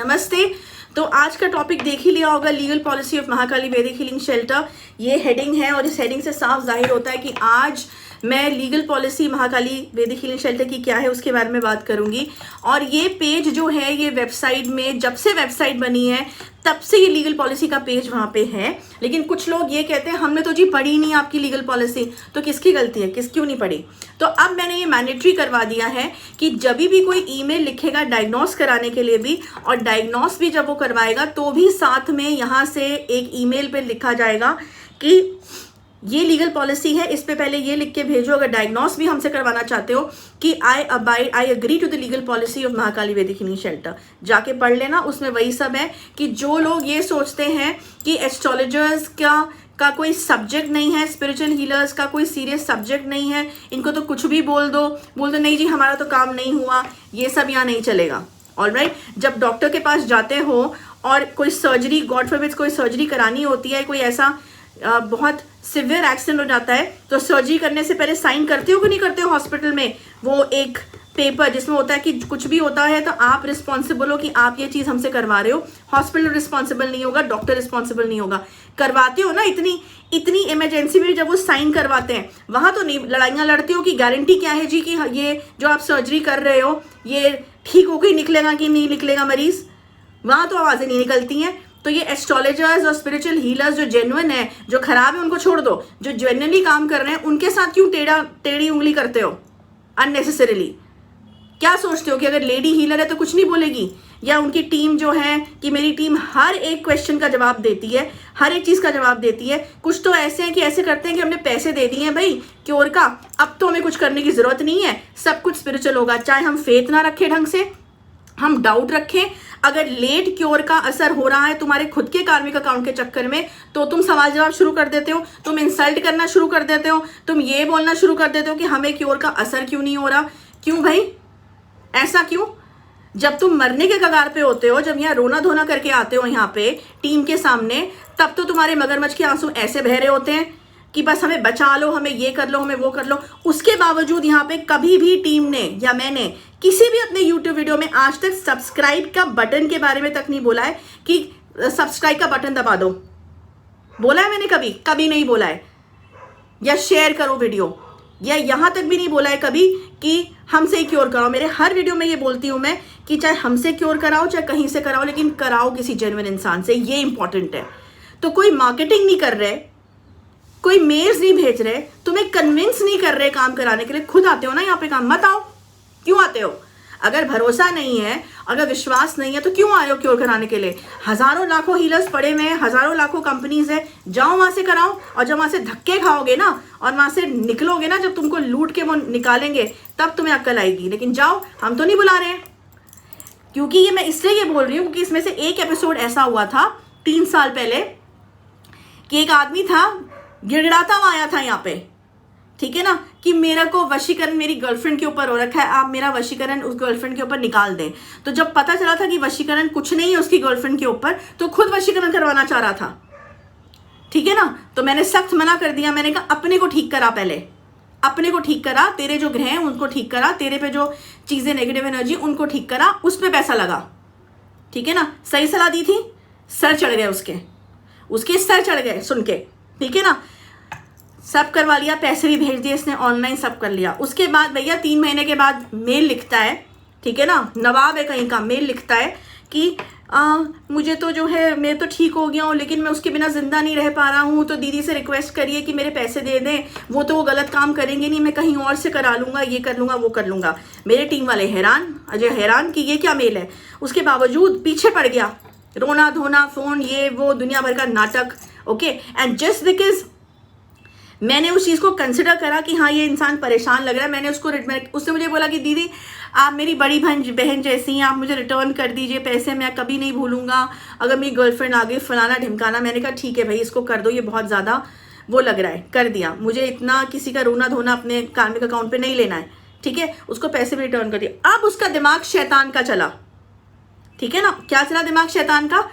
नमस्ते। तो आज का टॉपिक देख ही लिया होगा, legal policy of Mahakali Vedic Healing shelter. ये हेडिंग है और इस हेडिंग से साफ जाहिर होता है कि आज मैं legal policy Mahakali Vedic Healing shelter की क्या है उसके बारे में बात करूंगी। और ये पेज जो है, ये वेबसाइट में जब से वेबसाइट बनी है तब से ये लीगल पॉलिसी का पेज वहाँ पे है। लेकिन कुछ लोग ये कहते हैं हमने तो जी पढ़ी नहीं आपकी लीगल पॉलिसी, तो किसकी गलती है, क्यों नहीं पढ़ी। तो अब मैंने ये मैंडेटरी करवा दिया है कि जब भी कोई ईमेल लिखेगा डायग्नोस कराने के लिए भी, और डायग्नोस भी जब वो करवाएगा तो भी साथ में यहाँ से एक ईमेल पे लिखा जाएगा कि ये लीगल पॉलिसी है। इस पे पहले ये लिख के भेजो अगर डायग्नोस भी हमसे करवाना चाहते हो कि I agree to the legal policy of Mahakali Vedic Healing shelter. जाके पढ़ लेना, उसमें वही सब है कि जो लोग ये सोचते हैं कि एस्ट्रोलॉजर्स का कोई सब्जेक्ट नहीं है, स्पिरिचुअल हीलर्स का कोई सीरियस सब्जेक्ट नहीं है, इनको तो कुछ भी बोल दो नहीं जी हमारा तो काम नहीं हुआ, ये सब यहाँ नहीं चलेगा। ऑलराइट, जब डॉक्टर के पास जाते हो और कोई सर्जरी, गॉड फॉरबिड कोई सर्जरी करानी होती है, कोई ऐसा बहुत सिवियर एक्सीडेंट हो जाता है, तो सर्जरी करने से पहले साइन करते हो कि नहीं करते हो हॉस्पिटल में, वो एक पेपर जिसमें होता है कि कुछ भी होता है तो आप रिस्पॉन्सिबल हो कि आप ये चीज़ हमसे करवा रहे हो। हॉस्पिटल रिस्पॉन्सिबल नहीं होगा, डॉक्टर रिस्पॉन्सिबल नहीं होगा। करवाते हो ना, इतनी इमरजेंसी में जब वो साइन करवाते हैं वहाँ तो नहीं लड़ाइयाँ लड़ते हो कि गारंटी क्या है जी कि ये जो आप सर्जरी कर रहे हो ये ठीक होकर निकलेगा कि नहीं निकलेगा मरीज, वहाँ तो आवाज़ें नहीं निकलती हैं। तो ये एस्ट्रोलॉजर्स और स्पिरिचुअल हीलर्स जो जेन्युइन है, जो खराब है उनको छोड़ दो, जो जेन्युइनली काम कर रहे हैं उनके साथ क्यों टेढ़ी उंगली करते हो अननेसेसरीली। क्या सोचते हो कि अगर लेडी हीलर है तो कुछ नहीं बोलेगी, या उनकी टीम जो है कि मेरी टीम हर एक क्वेश्चन का जवाब देती है, हर एक चीज़ का जवाब देती है। कुछ तो ऐसे हैं कि ऐसे करते हैं कि हमने पैसे दे दिए हैं भाई क्योर का, अब तो हमें कुछ करने की ज़रूरत नहीं है, सब कुछ स्पिरिचुअल होगा। चाहे हम फेथ ना रखें ढंग से, हम डाउट रखें, अगर लेट क्योर का असर हो रहा है तुम्हारे खुद के कार्मिक अकाउंट के चक्कर में, तो तुम सवाल जवाब शुरू कर देते हो, तुम इंसल्ट करना शुरू कर देते हो, तुम ये बोलना शुरू कर देते हो कि हमें क्योर का असर क्यों नहीं हो रहा। क्यों भाई, ऐसा क्यों? जब तुम मरने के कगार पे होते हो, जब यहाँ रोना धोना करके आते हो यहाँ पे टीम के सामने, तब तो तुम्हारे मगरमच्छ के आंसू ऐसे बह रहे होते हैं कि बस हमें बचा लो, हमें ये कर लो, हमें वो कर लो। उसके बावजूद यहाँ पे कभी भी टीम ने या मैंने किसी भी अपने YouTube वीडियो में आज तक सब्सक्राइब का बटन के बारे में तक नहीं बोला है कि सब्सक्राइब का बटन दबा दो। बोला है मैंने? कभी नहीं बोला है। या शेयर करो वीडियो, या यहाँ तक भी नहीं बोला है कभी कि हमसे ही क्योर कराओ। मेरे हर वीडियो में ये बोलती हूँ मैं कि चाहे हमसे क्योर कराओ चाहे कहीं से कराओ, लेकिन कराओ किसी जेन्युइन इंसान से, ये इंपॉर्टेंट है। तो कोई मार्केटिंग नहीं कर रहे, कोई मेल्स नहीं भेज रहे, तुम्हें कन्विंस नहीं कर रहे काम कराने के लिए, खुद आते हो ना यहाँ पे काम। मत आओ, क्यों आते हो? अगर भरोसा नहीं है, अगर विश्वास नहीं है तो क्यों आए हो क्योर कराने के लिए? हजारों लाखों हीलर्स पड़े हुए हैं, हजारों लाखों कंपनीज है, जाओ वहां से कराओ। और जब वहां से धक्के खाओगे ना और वहां से निकलोगे ना, जब तुमको लूट के वो निकालेंगे तब तुम्हें अक्ल आएगी। लेकिन जाओ, हम तो नहीं बुला रहे हैं। क्योंकि ये मैं इसलिए ये बोल रही हूँ क्योंकि इसमें से एक एपिसोड ऐसा हुआ था 3 साल पहले कि एक आदमी था, गिड़गिड़ाता हुआ आया था यहाँ पे, ठीक है ना, कि मेरा को वशीकरण मेरी गर्लफ्रेंड के ऊपर हो रखा है, आप मेरा वशीकरण उस गर्लफ्रेंड के ऊपर निकाल दें। तो जब पता चला था कि वशीकरण कुछ नहीं है उसकी गर्लफ्रेंड के ऊपर, तो खुद वशीकरण करवाना चाह रहा था, ठीक है ना। तो मैंने सख्त मना कर दिया, मैंने कहा अपने को ठीक करा, पहले अपने को ठीक करा, तेरे जो ग्रह हैं उनको ठीक करा, तेरे पे जो चीजें नेगेटिव एनर्जी उनको ठीक करा, उस पर पैसा लगा, ठीक है ना। सही सलाह दी थी, सर चढ़ गए उसके सर चढ़ गए सुन के, ठीक है ना। सब करवा लिया, पैसे भी भेज दिए इसने, ऑनलाइन सब कर लिया। उसके बाद भैया 3 महीने के बाद मेल लिखता है, ठीक है ना, नवाब है कहीं का, मेल लिखता है कि मुझे तो जो है मैं तो ठीक हो गया हूँ लेकिन मैं उसके बिना ज़िंदा नहीं रह पा रहा हूँ, तो दीदी से रिक्वेस्ट करिए कि मेरे पैसे दे दें, वो तो वो गलत काम करेंगे नहीं, मैं कहीं और से करा लूँगा, ये कर लूँगा वो कर लूँगा। मेरे टीम वाले हैरान, अजय हैरान कि ये क्या मेल है। उसके बावजूद पीछे पड़ गया, रोना धोना, फ़ोन, ये वो दुनिया भर का नाटक। ओके, एंड जस्ट बिकॉज मैंने उस चीज़ को कंसिडर करा कि हाँ ये इंसान परेशान लग रहा है, मैंने उसने मुझे बोला कि दीदी आप मेरी बड़ी बहन जैसी हैं, आप मुझे रिटर्न कर दीजिए पैसे, मैं कभी नहीं भूलूंगा अगर मेरी गर्लफ्रेंड आ गई फलाना ढिमकाना। मैंने कहा ठीक है भाई इसको कर दो, ये बहुत ज़्यादा वो लग रहा है, कर दिया। मुझे इतना किसी का रोना धोना अपने कार्मिक अकाउंट पर नहीं लेना है, ठीक है। उसको पैसे भी रिटर्न कर दिया। अब उसका दिमाग शैतान का चला, ठीक है ना। क्या चला दिमाग शैतान का?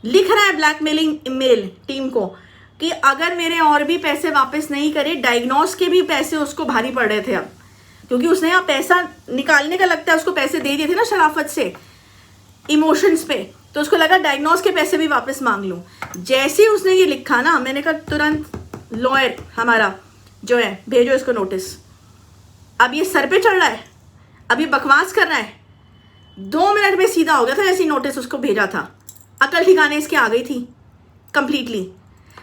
लिख रहा है ब्लैकमेलिंग ईमेल टीम को कि अगर मेरे और भी पैसे वापस नहीं करे, डायग्नोस के भी पैसे उसको भारी पड़ रहे थे अब, क्योंकि उसने यहाँ पैसा निकालने का लगता है उसको पैसे दे दिए थे ना शराफत से, इमोशंस पे, तो उसको लगा डायग्नोस के पैसे भी वापस मांग लूँ। जैसे ही उसने ये लिखा ना, मैंने कहा तुरंत लॉयर हमारा जो है, भेजो इसको नोटिस। अब ये सर पे चढ़ रहा है, अब ये बकवास कर रहा है। 2 मिनट में सीधा हो गया था जैसे नोटिस उसको भेजा था। अकल ठिकाने इसके आ गई थी कंप्लीटली,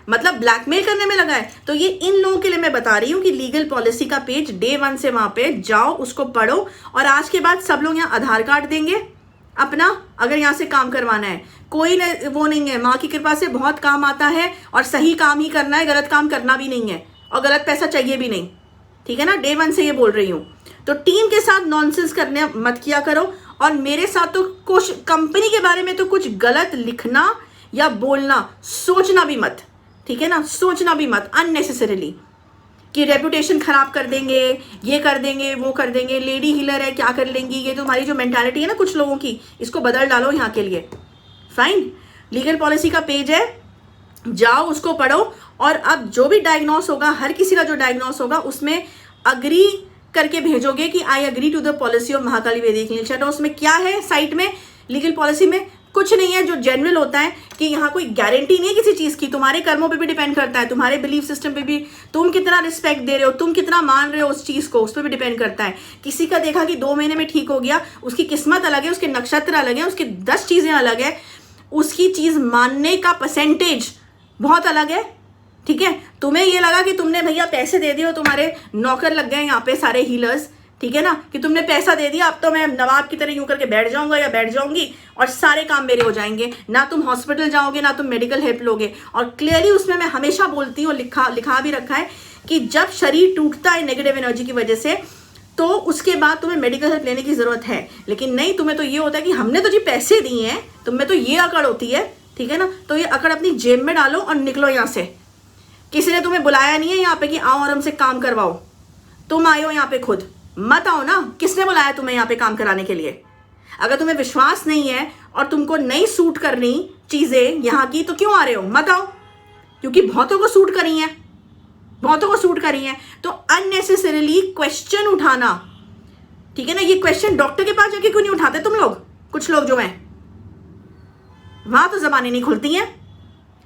मतलब ब्लैकमेल करने में लगा है। तो ये इन लोगों के लिए मैं बता रही हूँ कि लीगल पॉलिसी का पेज डे 1 से वहाँ पे जाओ, उसको पढ़ो। और आज के बाद सब लोग यहाँ आधार कार्ड देंगे अपना, अगर यहाँ से काम करवाना है। कोई वो नहीं है, माँ की कृपा से बहुत काम आता है और सही काम ही करना है, गलत काम करना भी नहीं है और गलत पैसा चाहिए भी नहीं, ठीक है ना। डे 1 से ये बोल रही हूँ। तो टीम के साथ नॉनसेंस करने मत किया करो, और मेरे साथ तो कुछ कंपनी के बारे में तो कुछ गलत लिखना या बोलना सोचना भी मत, ठीक है ना, सोचना भी मत अननेसेसरीली कि रेपुटेशन खराब कर देंगे, ये कर देंगे, वो कर देंगे, लेडी हीलर है क्या कर लेंगी। ये तो हमारी जो मेंटालिटी है ना कुछ लोगों की, इसको बदल डालो यहाँ के लिए। फाइन, लीगल पॉलिसी का पेज है, जाओ उसको पढ़ो। और अब जो भी डायग्नोस होगा, हर किसी का जो डायग्नोस होगा उसमें अग्री करके भेजोगे कि I agree to the policy of Mahakali Vedic Healing centre. उसमें क्या है, साइट में लीगल पॉलिसी में कुछ नहीं है, जो जनरल होता है कि यहाँ कोई गारंटी नहीं है किसी चीज़ की। तुम्हारे कर्मों पे भी डिपेंड करता है, तुम्हारे बिलीफ सिस्टम पे भी, तुम कितना रिस्पेक्ट दे रहे हो, तुम कितना मान रहे हो उस चीज़ को, उस पर भी डिपेंड करता है। किसी का देखा कि 2 महीने में ठीक हो गया, उसकी किस्मत अलग है, उसके नक्षत्र अलग है, उसकी 10 चीज़ें अलग है, उसकी चीज़ मानने का परसेंटेज बहुत अलग है, ठीक है। तुम्हें ये लगा कि तुमने भैया पैसे दे दिए और तुम्हारे नौकर लग गए यहाँ पे सारे हीलर्स, ठीक है ना, कि तुमने पैसा दे दिया, अब तो मैं नवाब की तरह यूं करके बैठ जाऊंगा या बैठ जाऊंगी और सारे काम मेरे हो जाएंगे। ना तुम हॉस्पिटल जाओगे, ना तुम मेडिकल हेल्प लोगे। और क्लियरली उसमें मैं हमेशा बोलती हूँ, लिखा भी रखा है कि जब शरीर टूटता है नेगेटिव एनर्जी की वजह से, तो उसके बाद तुम्हें मेडिकल हेल्प लेने की जरूरत है। लेकिन नहीं, तुम्हें तो ये होता है कि हमने तो जी पैसे दिए हैं, तुम्हें तो ये अकड़ होती है, ठीक है ना। तो ये अकड़ अपनी जेब में डालो और निकलो यहाँ से। किसी ने तुम्हें बुलाया नहीं है यहाँ पे कि आओ और हमसे काम करवाओ, तुम आए हो यहाँ पे खुद, मत आओ ना। किसने बुलाया तुम्हें यहाँ पे काम कराने के लिए? अगर तुम्हें विश्वास नहीं है और तुमको नहीं सूट करनी चीजें यहाँ की, तो क्यों आ रहे हो? मत आओ, क्योंकि बहुतों को सूट करी है, बहुतों को सूट करी है। तो अननेसेसरीली क्वेश्चन उठाना, ठीक है ना, ये क्वेश्चन डॉक्टर के पास जाके क्यों नहीं उठाते तुम लोग? कुछ लोग जो हैं वहां तो जबानें नहीं खुलती हैं,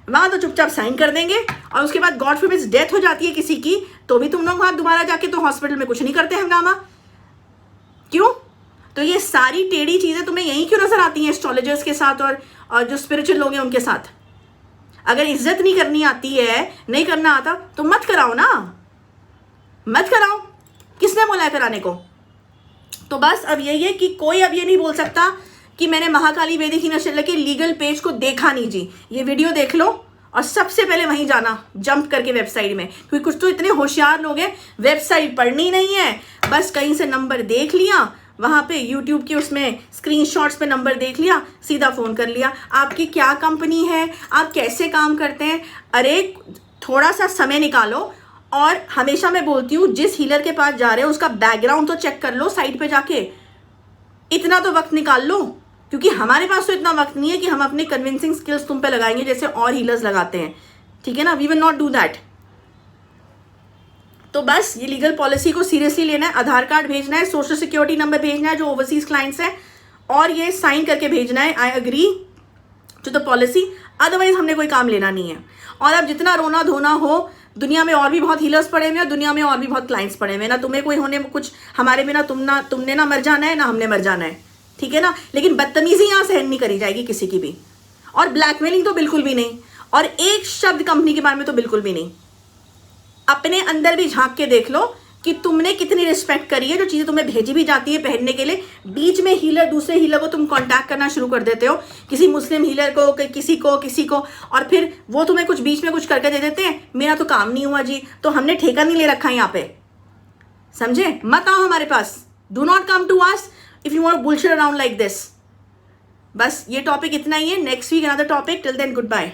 वहां तो चुपचाप साइन कर देंगे, और उसके बाद गॉड फॉरबिड डेथ हो जाती है किसी की, तो भी तुम लोग वहां दोबारा जाके तो हॉस्पिटल में कुछ नहीं करते हंगामा। क्यों? तो ये सारी टेढ़ी चीजें तुम्हें यही क्यों नजर आती हैं एस्ट्रोलॉजर्स के साथ और जो स्पिरिचुअल लोग हैं उनके साथ? अगर इज्जत नहीं करनी आती है, नहीं करना आता, तो मत कराओ ना, मत कराओ। किसने बोला है कराने को? तो बस अब यही है कि कोई अब ये नहीं बोल सकता कि मैंने महाकाली वैदिक हीलिंग सेंटर के लीगल पेज को देखा नहीं जी। ये वीडियो देख लो और सबसे पहले वहीं जाना, जंप करके वेबसाइट में, क्योंकि कुछ तो इतने होशियार लोग हैं, वेबसाइट पढ़नी नहीं है, बस कहीं से नंबर देख लिया, वहाँ पे यूट्यूब की उसमें स्क्रीनशॉट्स पे नंबर देख लिया, सीधा फ़ोन कर लिया। आपकी क्या कंपनी है, आप कैसे काम करते हैं? अरे थोड़ा सा समय निकालो। और हमेशा मैं बोलती हूँ, जिस हीलर के पास जा रहे हो उसका बैकग्राउंड तो चेक कर लो साइट पे जाके, इतना तो वक्त निकाल लो, क्योंकि हमारे पास तो इतना वक्त नहीं है कि हम अपने कन्विंसिंग स्किल्स तुम पे लगाएंगे जैसे और हीलर्स लगाते हैं, ठीक है ना। We will not do that. तो बस ये लीगल पॉलिसी को सीरियसली लेना है, आधार कार्ड भेजना है, सोशल सिक्योरिटी नंबर भेजना है जो ओवरसीज क्लाइंट्स हैं, और ये साइन करके भेजना है I agree to the policy, otherwise हमने कोई काम लेना नहीं है। और अब जितना रोना धोना हो, दुनिया में और भी बहुत हीलर्स पड़े हुए हैं, दुनिया में और भी बहुत क्लाइंट्स पड़े हुए हैं, ना तुम्हें कोई होने कुछ, हमारे बिना तुमने ना मर जाना है, ना हमने मर जाना है, ठीक है ना। लेकिन बदतमीजी यहाँ सहन नहीं करी जाएगी किसी की भी, और ब्लैकमेलिंग तो बिल्कुल भी नहीं, और एक शब्द कंपनी के बारे में तो बिल्कुल भी नहीं। अपने अंदर भी झांक के देख लो कि तुमने कितनी रिस्पेक्ट करी है, जो चीज़ें तुम्हें भेजी भी जाती है पहनने के लिए। बीच में हीलर, दूसरे हीलर को तुम कांटेक्ट करना शुरू कर देते हो, किसी मुस्लिम हीलर को, किसी को, और फिर वो तुम्हें कुछ बीच में कुछ करके दे देते हैं, मेरा तो काम नहीं हुआ जी, तो हमने ठेका नहीं ले रखा यहाँ पे, समझे? मत आओ हमारे पास, do not come to us if you want bullshit around like this. बस ये टॉपिक इतना ही है, next week another topic, till then good bye.